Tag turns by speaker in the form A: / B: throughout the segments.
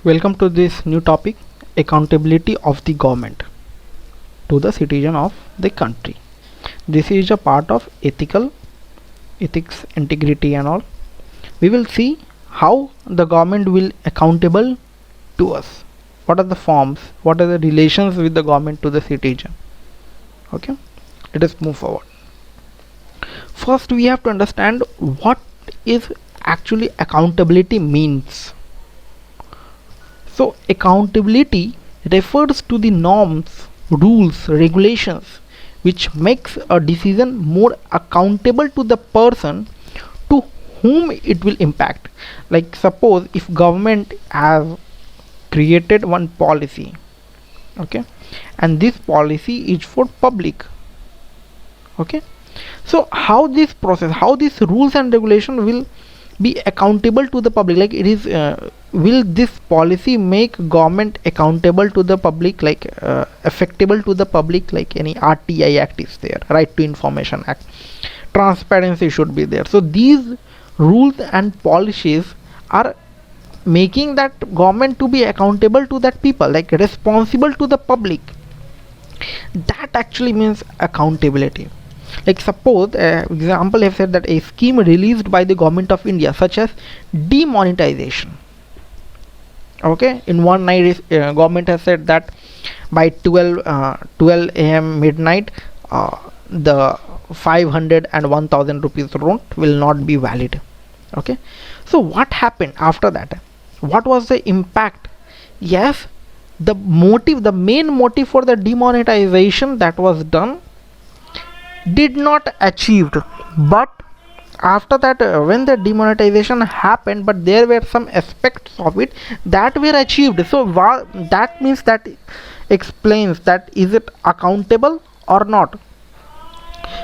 A: Welcome to this new topic, accountability of the government to the citizen of the country. This is a part of ethics, integrity and all. We will see how the government will accountable to us. What are the forms? What are the relations with the government to the citizen? Okay, let us move forward. First, we have to understand what is actually accountability means. So accountability refers to the norms, rules, regulations which makes a decision more accountable to the person to whom it will impact. Like suppose if government has created one policy, okay, and this policy is for public, okay, so how this process, how these rules and regulation will be accountable to the public, like it is will this policy make government accountable to the public, like effectable to the public, like any RTI act is there, right to information act, transparency should be there. So these rules and policies are making that government to be accountable to that people, like responsible to the public. That actually means accountability. Like suppose example have said that a scheme released by the government of India such as demonetization, okay, in one night government has said that by 12 a.m. midnight the 500 and 1000 rupees note will not be valid. Okay, so what happened after that? What was the impact? Yes, the main motive for the demonetization that was done did not achieved, but after that when the demonetization happened, but there were some aspects of it that were achieved. So that means that explains that is it accountable or not.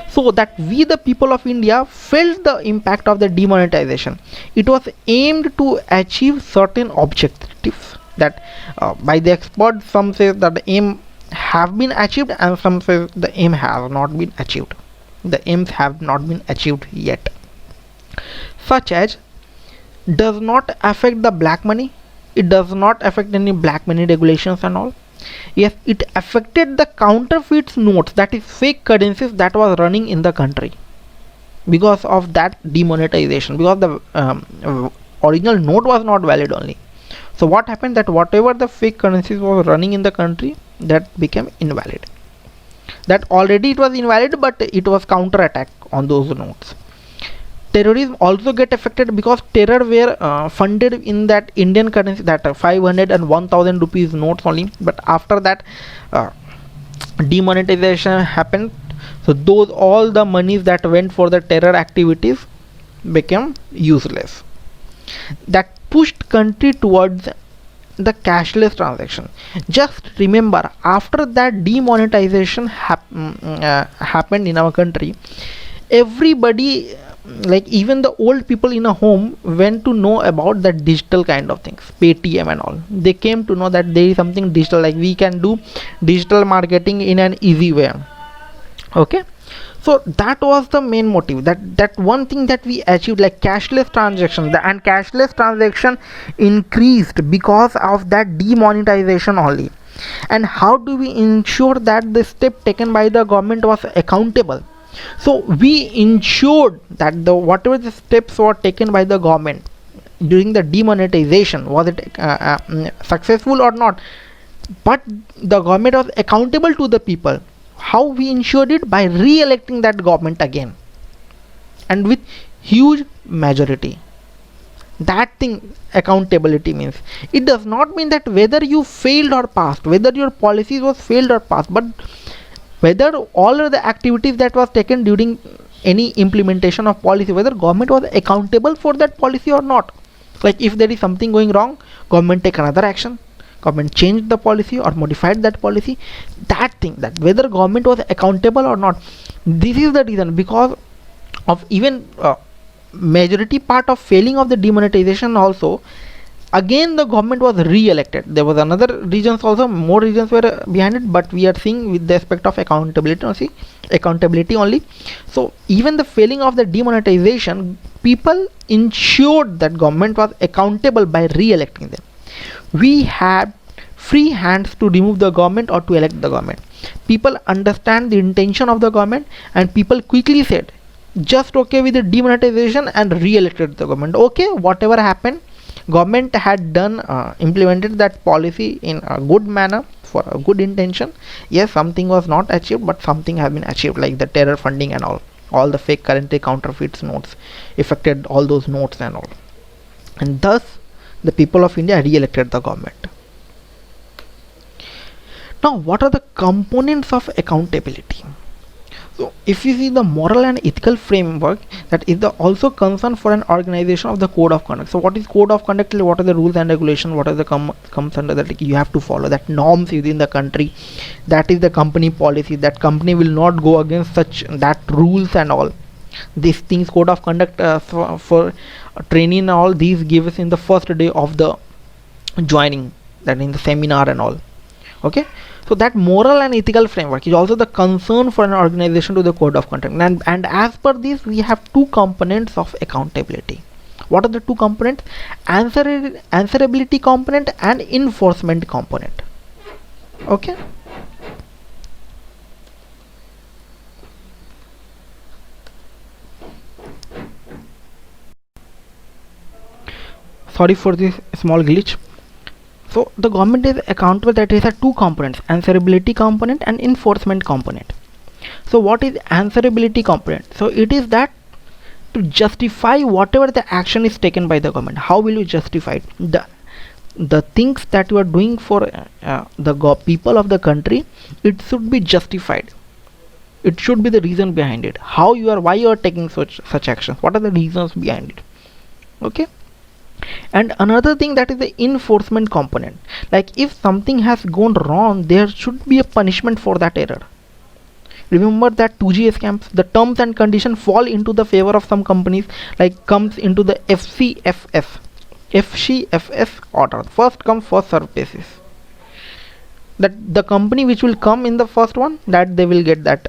A: So that we the people of India felt the impact of the demonetization. It was aimed to achieve certain objectives that by the expert, some say that the aim have been achieved and some say the aim has not been achieved. The aims have not been achieved yet, such as does not affect the black money. It does not affect any black money regulations and all. Yes, it affected the counterfeit notes, that is fake currencies that was running in the country because of that demonetization, because the original note was not valid only. So what happened, that whatever the fake currencies was running in the country, that became invalid. That already it was invalid, but it was counter attack on those notes. Terrorism also get affected because terror were funded in that Indian currency, that 500 and 1000 rupees notes only. But after that demonetization happened, so those all the monies that went for the terror activities became useless. That pushed country towards the cashless transaction. Just remember, after that demonetization happened in our country, everybody, like even the old people in a home, went to know about that digital kind of things, Paytm and all. They came to know that there is something digital, like we can do digital marketing in an easy way. Okay, so that was the main motive, that one thing that we achieved, like cashless transaction, and cashless transaction increased because of that demonetization only. And how do we ensure that the step taken by the government was accountable? So we ensured that the whatever the steps were taken by the government during the demonetization, was it successful or not, but the government was accountable to the people. How we ensured it? By re-electing that government again, and with huge majority. That thing accountability means. It does not mean that whether you failed or passed, whether your policies was failed or passed, but whether all of the activities that was taken during any implementation of policy, whether government was accountable for that policy or not. Like if there is something going wrong, government take another action, government changed the policy or modified that policy. That thing, that whether government was accountable or not, this is the reason. Because of even majority part of failing of the demonetization also, again the government was re-elected. There was another reasons also, more reasons were behind it, but we are seeing with the aspect of accountability only. So even the failing of the demonetization, people ensured that government was accountable by re-electing them. We had free hands to remove the government or to elect the government. People understand the intention of the government, and people quickly said just okay with the demonetization and re-elected the government. Okay, whatever happened, government had done implemented that policy in a good manner for a good intention. Yes, something was not achieved, but something has been achieved, like the terror funding and all the fake currency counterfeits notes affected all those notes and all, and thus the people of India re-elected the government. Now, what are the components of accountability? So, if you see the moral and ethical framework, that is the also concern for an organization of the code of conduct. So, what is code of conduct? What are the rules and regulations? What are the comes under that? Like you have to follow that norms within the country. That is the company policy. That company will not go against such that rules and all. These things, code of conduct for training and all. These give us in the first day of the joining, that in the seminar and all. Okay. So that moral and ethical framework is also the concern for an organization to the code of conduct, and as per this we have two components of accountability. What are the two components? Answerability component and enforcement component. Okay. Sorry for this small glitch. So the government is accountable, that is a two components, answerability component and enforcement component. So what is answerability component? So it is that to justify whatever the action is taken by the government. How will you justify it? The things that you are doing for the people of the country, it should be justified. It should be the reason behind it. Why you are taking such actions? What are the reasons behind it? Okay. And another thing, that is the enforcement component. Like if something has gone wrong, there should be a punishment for that error. Remember that 2G scams, the terms and conditions fall into the favor of some companies, like comes into the FCFS order, first come first serve basis. That the company which will come in the first one, that they will get that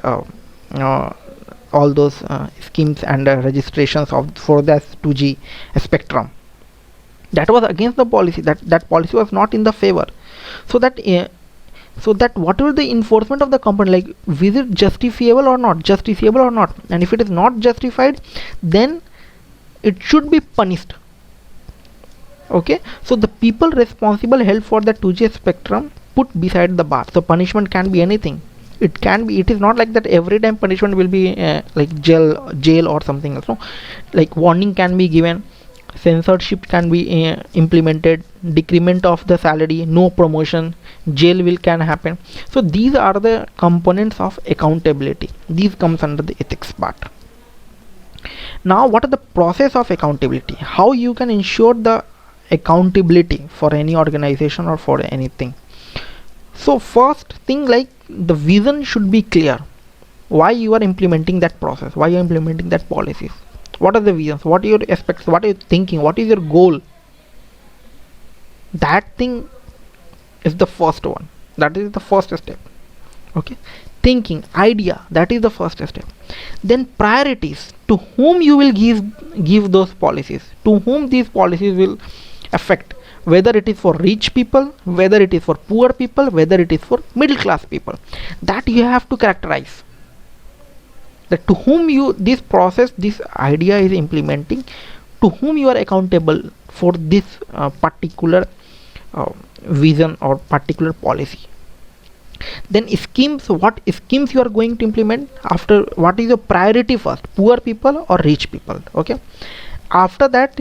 A: all those schemes and registrations for the 2G spectrum. That was against the policy. That policy was not in the favor. So that whatever the enforcement of the company, like is it justiciable or not, and if it is not justified, then it should be punished. Okay. So the people responsible held for the 2G spectrum put beside the bar. So punishment can be anything. It is not like that every time punishment will be like jail or something else. No, like warning can be given, censorship can be implemented, decrement of the salary, no promotion, jail can happen. So these are the components of accountability. These comes under the ethics part. Now what are the process of accountability? How you can ensure the accountability for any organization or for anything? So first thing, like the vision should be clear. Why you are implementing that process? Why you are implementing that policies? What are the visions? What are your aspects? What are you thinking? What is your goal? That thing is the first one. That is the first step. Okay. Thinking, idea, that is the first step. Then priorities. To whom you will give those policies? To whom these policies will affect? Whether it is for rich people, whether it is for poor people, whether it is for middle class people. That you have to characterize. That to whom this idea is implementing, to whom you are accountable for this particular vision or particular policy. Then schemes, what schemes you are going to implement, after what is your priority first, poor people or rich people. Okay. After that,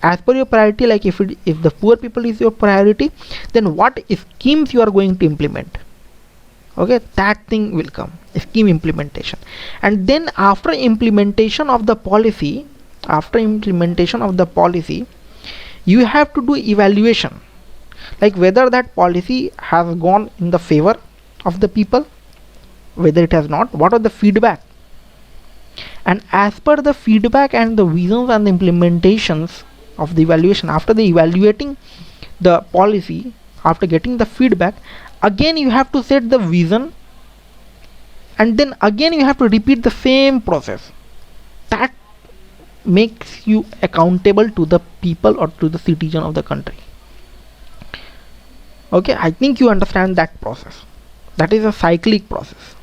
A: as per your priority, like if the poor people is your priority, then what schemes you are going to implement. Okay, that thing will come, scheme implementation. And then after implementation of the policy, you have to do evaluation, like whether that policy has gone in the favor of the people, whether it has not, what are the feedback. And as per the feedback and the visions and the implementations of the evaluation, after the evaluating the policy, after getting the feedback, again you have to set the vision, and then again you have to repeat the same process. That makes you accountable to the people or to the citizen of the country. Okay, I think you understand that process. That is a cyclic process.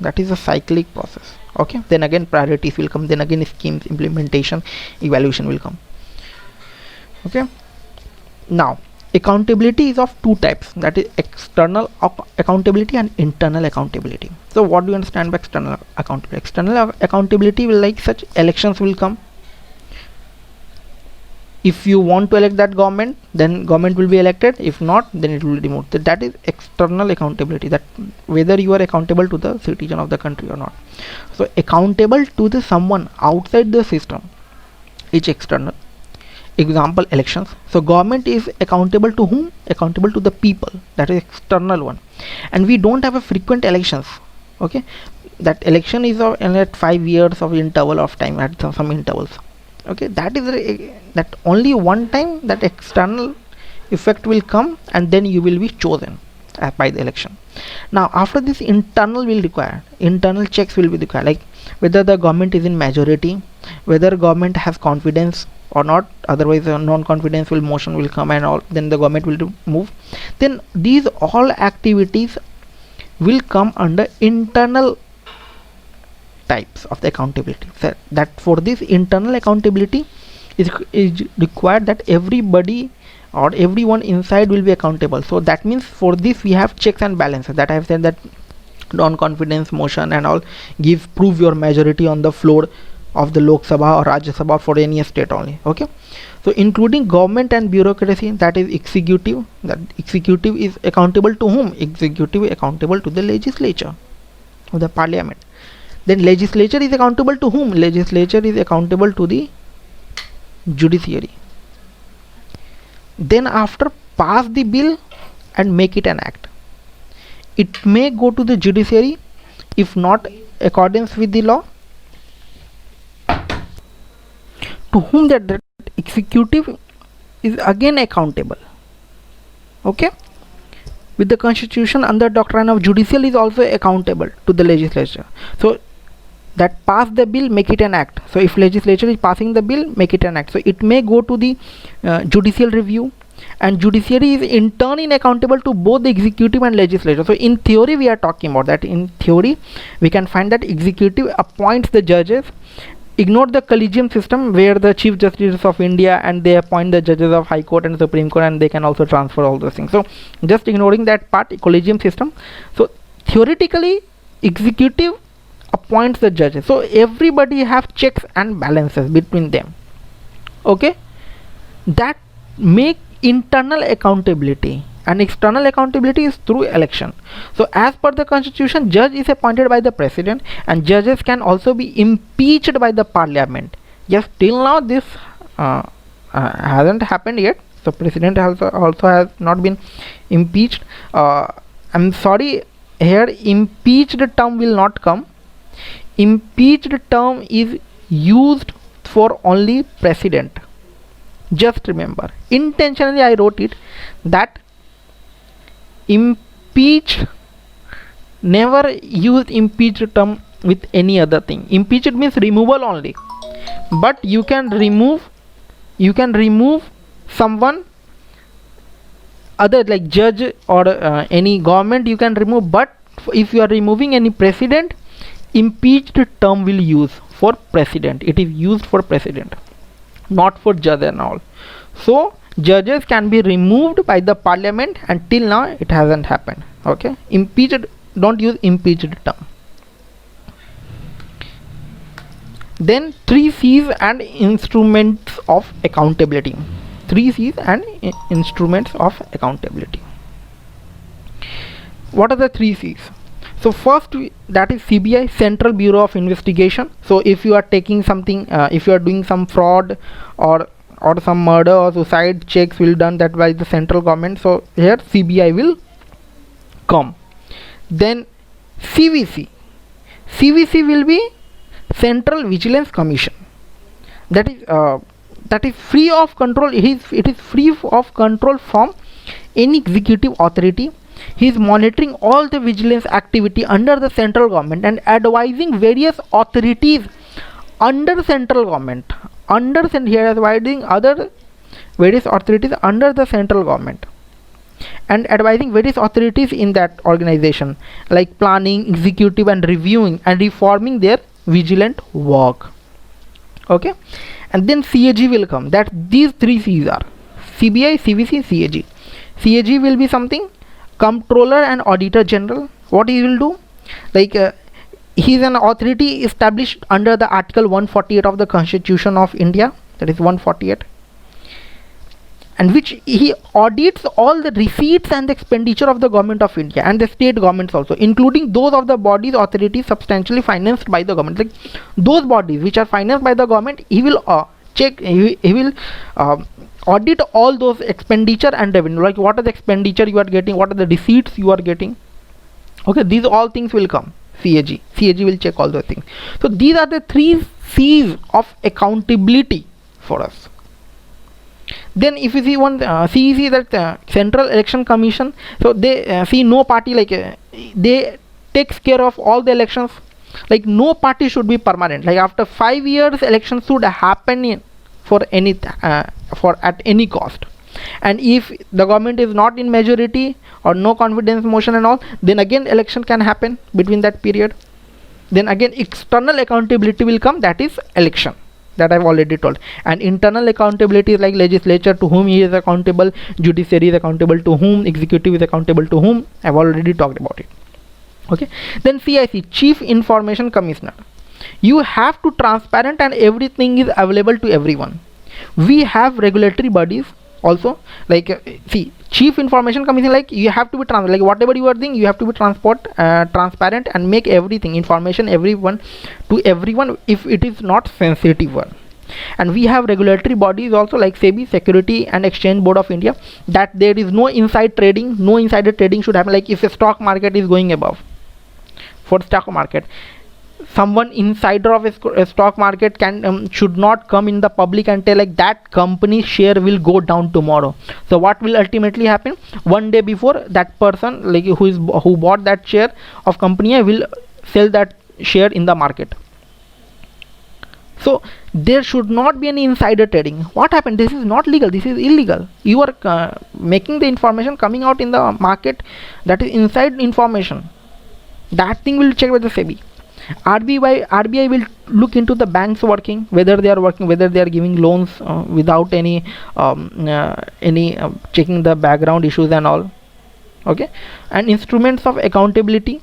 A: Okay, then again priorities will come, then again schemes implementation, evaluation will come. Okay, now accountability is of two types, that is external accountability and internal accountability. So what do you understand by external accountability? External accountability will, like, such elections will come. If you want to elect that government, then government will be elected. If not, then it will be removed. That is external accountability, that whether you are accountable to the citizen of the country or not. So accountable to the someone outside the system is external. Example, elections. So government is accountable to whom? Accountable to the people. That is external one. And we don't have a frequent elections. Okay, that election is of at 5 years of interval of time, at some intervals. Okay, that is that only one time that external effect will come, and then you will be chosen by the election. Now after this, internal will require, internal checks will be required, like whether the government is in majority, whether government has confidence or not, otherwise a non-confidence will motion will come and all, then the government will move. Then these all activities will come under internal types of the accountability. So that for this internal accountability is required that everybody or everyone inside will be accountable. So that means for this we have checks and balances, that I have said, that non-confidence motion and all prove your majority on the floor of the Lok Sabha or Rajya Sabha for any state only. Okay, so including government and bureaucracy, that is executive. That executive is accountable to whom? Executive accountable to the legislature of the parliament. Then legislature is accountable to whom? Legislature is accountable to the judiciary. Then after pass the bill and make it an act, it may go to the judiciary. If not accordance with the law, to whom that executive is again accountable. Okay, with the constitution under doctrine of judicial is also accountable to the legislature. So that pass the bill, make it an act. So if legislature is passing the bill, make it an act. So it may go to the judicial review, and judiciary is in turn accountable to both the executive and legislature. So in theory we are talking about that. In theory we can find that executive appoints the judges. Ignore the collegium system where the Chief Justice of India and they appoint the judges of High Court and Supreme Court, and they can also transfer all those things. So just ignoring that part, collegium system. So theoretically executive appoints the judges. So everybody have checks and balances between them. Okay, that make internal accountability. And external accountability is through election. So as per the constitution, judge is appointed by the president, and judges can also be impeached by the parliament. Yes, till now this hasn't happened yet. So president also has not been impeached. I'm sorry, here impeached term will not come. Impeached term is used for only president. Just remember, intentionally I wrote it that impeached, never use impeached term with any other thing. Impeached means removal only, but you can remove someone other, like judge or any government you can remove. But if you are removing any president, impeached term will use for president. It is used for president, not for judge and all. So judges can be removed by the parliament, and till now it hasn't happened. Okay, impeached, don't use impeached term. Then 3 C's and instruments of accountability. 3 C's and instruments of accountability. What are the 3 C's? So first, that is CBI, Central Bureau of Investigation. So if you are taking something, if you are doing some fraud or some murder or suicide, checks will done that by the central government. So here CBI will come. Then CVC will be Central Vigilance Commission. That is free of control. It is free of control from any executive authority. He is monitoring all the vigilance activity under the central government and advising various authorities under central government. He is advising other various authorities under the central government. and advising various authorities in that organization, like planning, executive, and reviewing and reforming their vigilant work. Okay, and then CAG will come. That these three C's are CBI, CVC, CAG. CAG will be something, Comptroller and Auditor General. What he will do, like he is an authority established under the Article 148 of the Constitution of India, that is 148, and which he audits all the receipts and the expenditure of the government of India and the state governments also, including those of the bodies, authorities substantially financed by the government. Like those bodies which are financed by the government, he will check, he will audit all those expenditure and revenue, like what are the expenditure you are getting, what are the receipts you are getting. Okay, these all things will come. CAG will check all those things. So these are the three C's of accountability for us. Then if you see one CEC, that Central Election Commission, so they see no party, like they takes care of all the elections. Like no party should be permanent. Like after 5 years, elections should happen for any for at any cost. And if the government is not in majority or no confidence motion and all, then again election can happen between that period. Then again external accountability will come, that is election, that I've already told. And internal accountability is like legislature, to whom he is accountable, judiciary is accountable to whom, executive is accountable to whom. I've already talked about it. Okay, then CIC, Chief Information Commissioner. You have to transparent and everything is available to everyone. We have regulatory bodies also, like see, Chief Information Commissioner, like you have to be like whatever you are doing, you have to be transparent and make everything information to everyone if it is not sensitive one. And we have regulatory bodies also, like SEBI, Security and Exchange Board of India, that there is no inside trading, no insider trading should happen. Like if a stock market is going above, for stock market, someone insider of a stock market can should not come in the public and tell like that company share will go down tomorrow. So what will ultimately happen, one day before, that person like who bought that share of company will sell that share in the market. So there should not be any insider trading. What happened, this is not legal, this is illegal. You are making the information coming out in the market, that is inside information. That thing will check with the SEBI. RBI will look into the banks working, whether they are working, whether they are giving loans without any checking the background issues and all. Okay, and instruments of accountability,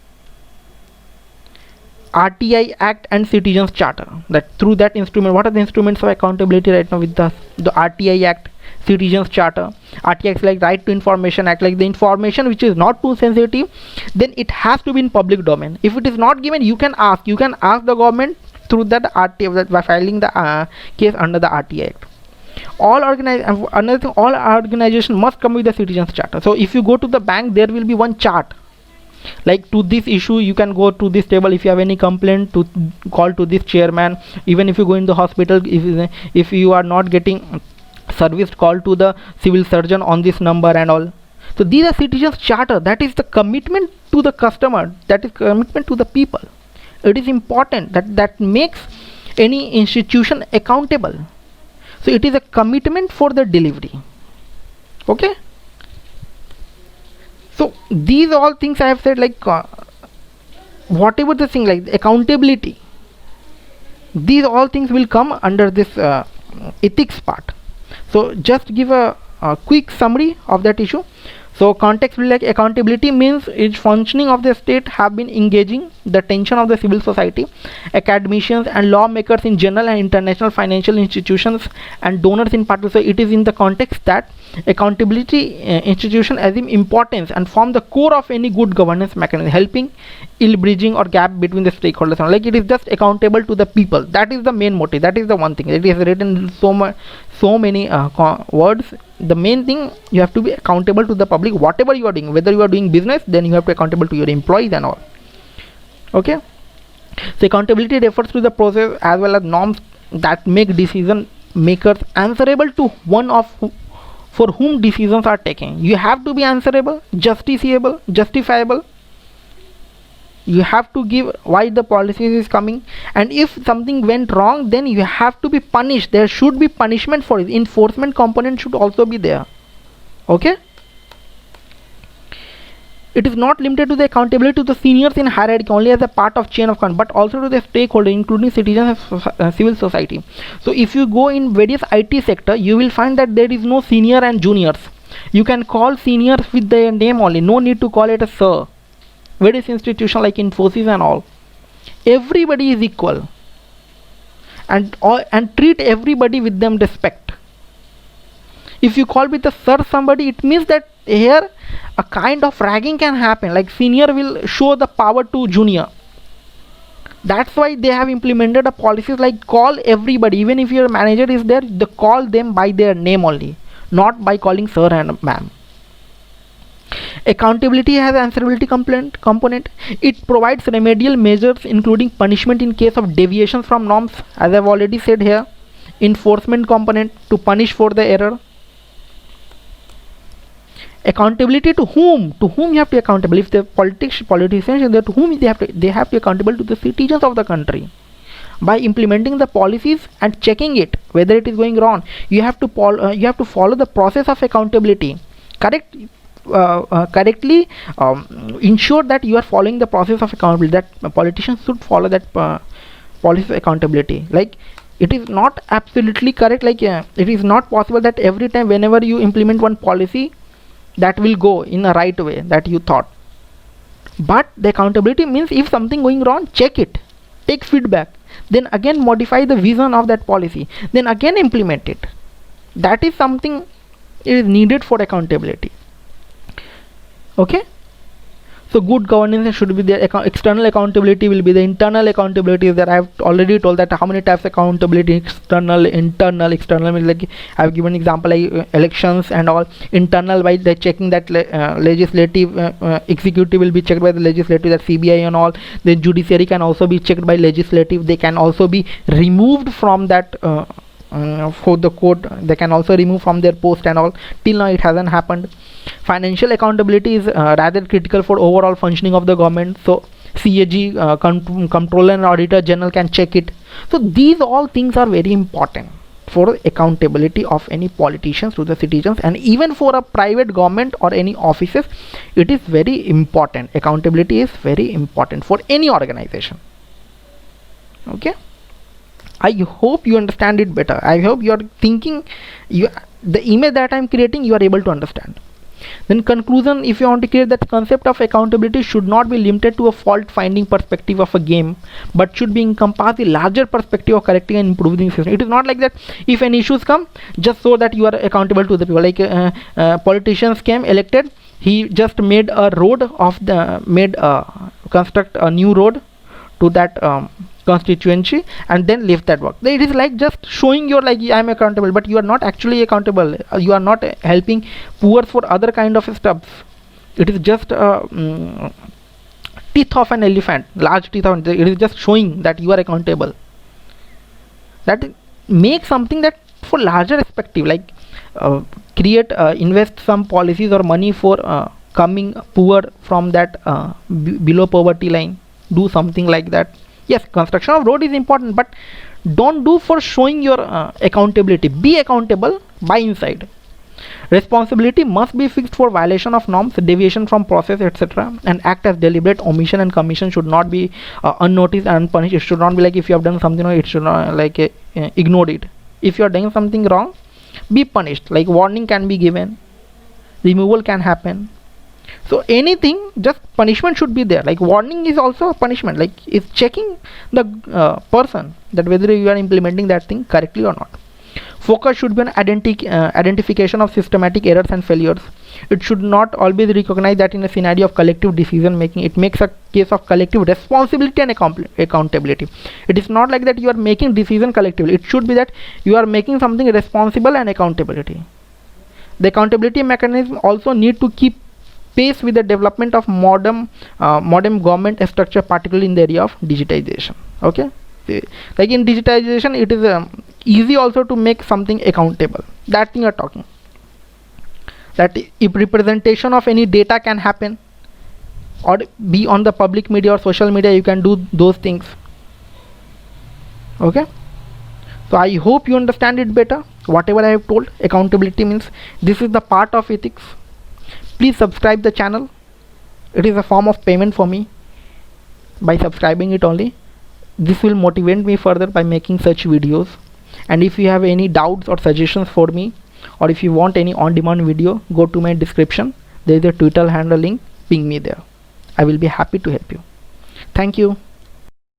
A: RTI Act and Citizens Charter. That through that instrument, what are the instruments of accountability right now with the RTI Act, Citizens Charter? RTI Act, like Right to Information Act, like the information which is not too sensitive, then it has to be in public domain. If it is not given, you can ask the government through that RTI, by filing the case under the RTI Act. All organizations must come with the Citizens Charter. So if you go to the bank, there will be one chart, like to this issue you can go to this table, if you have any complaint to call to this chairman. Even if you go in the hospital, if you are not getting service, call to the civil surgeon on this number and all. So these are Citizens Charter, that is the commitment to the customer, that is commitment to the people. It is important, that makes any institution accountable. So it is a commitment for the delivery. Okay, so these all things I have said, like whatever the thing, like accountability, these all things will come under this ethics part. So just give a quick summary of that issue. So context will, like accountability means its functioning of the state have been engaging the attention of the civil society, academicians and lawmakers in general, and international financial institutions and donors in particular. So it is in the context that accountability institution assume importance and form the core of any good governance mechanism, helping bridging or gap between the stakeholders. Like it is just accountable to the people. That is the main motive. That is the one thing. It is written so many words. The main thing, you have to be accountable to the public, whatever you are doing. Whether you are doing business, then you have to be accountable to your employees and all. Okay, so accountability refers to the process as well as norms that make decision makers answerable to one of for whom decisions are taken. You have to be answerable, justiciable, justifiable. You have to give why the policy is coming, and if something went wrong, then you have to be punished. There should be punishment for it. Enforcement component should also be there. Okay, It is not limited to the accountability to the seniors in hierarchy only as a part of chain of command, but also to the stakeholder, including citizens and civil society. So if you go in various IT sector, you will find that there is no senior and juniors. You can call seniors with their name only. No need to call it a sir. Various institutions like Infosys and all, everybody is equal, and treat everybody with them respect. If you call with the sir somebody, it means that here a kind of ragging can happen, like senior will show the power to junior. That's why they have implemented a policies like call everybody, even if your manager is there, they call them by their name only, not by calling sir and ma'am. Accountability has answerability component. It provides remedial measures including punishment in case of deviations from norms, as I've already said here. Enforcement component to punish for the error. Accountability to whom? To whom you have to be accountable? If the politicians are there, to whom they have to be accountable? To the citizens of the country. By implementing the policies and checking it whether it is going wrong, you have to follow the process of accountability. Correctly ensure that you are following the process of accountability. That politicians should follow that policy of accountability. Like it is not absolutely correct. Like it is not possible that every time whenever you implement one policy, that will go in a right way that you thought. But the accountability means if something going wrong, check it, take feedback, then again modify the vision of that policy, then again implement it. That is something is needed for accountability. Okay, so good governance should be there. External accountability will be the internal accountability is there. I have already told that how many types of accountability: external, internal. External means like I have given example like elections and all. Internal by the checking that legislative, executive will be checked by the legislative, that CBI and all. The judiciary can also be checked by legislative. They can also be removed from that for the court. They can also remove from their post and all. Till now it hasn't happened. Financial accountability is rather critical for overall functioning of the government. So CAG, Comptroller and Auditor General can check it. So these all things are very important for accountability of any politicians to the citizens, and even for a private government or any offices, it is very important. Accountability is very important for any organization. Okay, I hope you understand it better. I hope you are thinking, the image that I am creating, you are able to understand. Then conclusion, if you want to create, that concept of accountability should not be limited to a fault finding perspective of a game, but should be encompass the larger perspective of correcting and improving the system. It is not like that if any issues come, just so that you are accountable to the people. Like politicians came elected, he just made a road of the construct a new road to that constituency and then leave that work. It is like just showing your like I am accountable, but you are not actually accountable. You are not helping poor for other kind of stuff. It is just teeth of an elephant, large teeth of it is just showing that you are accountable. That make something that for larger perspective, like create invest some policies or money for coming poor from that below poverty line. Do something like that. Yes, construction of road is important, but don't do for showing your accountability. Be accountable by inside. Responsibility must be fixed for violation of norms, deviation from process, etc., and act as deliberate. Omission and commission should not be unnoticed and unpunished. It should not be like if you have done something wrong, it should not like ignored it. If you are doing something wrong, be punished. Like warning can be given, removal can happen. So anything, just punishment should be there. Like warning is also a punishment. Like it's checking the person that whether you are implementing that thing correctly or not. Focus should be on identification of systematic errors and failures. It should not always recognize that in a scenario of collective decision making, it makes a case of collective responsibility and accountability. It is not like that you are making decision collectively. It should be that you are making something responsible and accountability. The accountability mechanism also need to keep pace with the development of modern government structure, particularly in the area of digitization. Okay, like in digitization, it is easy also to make something accountable. That thing you are talking. That if representation of any data can happen or be on the public media or social media, you can do those things. Okay, so I hope you understand it better. Whatever I have told, accountability means this is the part of ethics. Please subscribe the channel, It is a form of payment for me by subscribing it only. This will motivate me further by making such videos. And if you have any doubts or suggestions for me, or if you want any on-demand video, go to my description. There is a Twitter handle link, ping me there. I will be happy to help you. Thank you.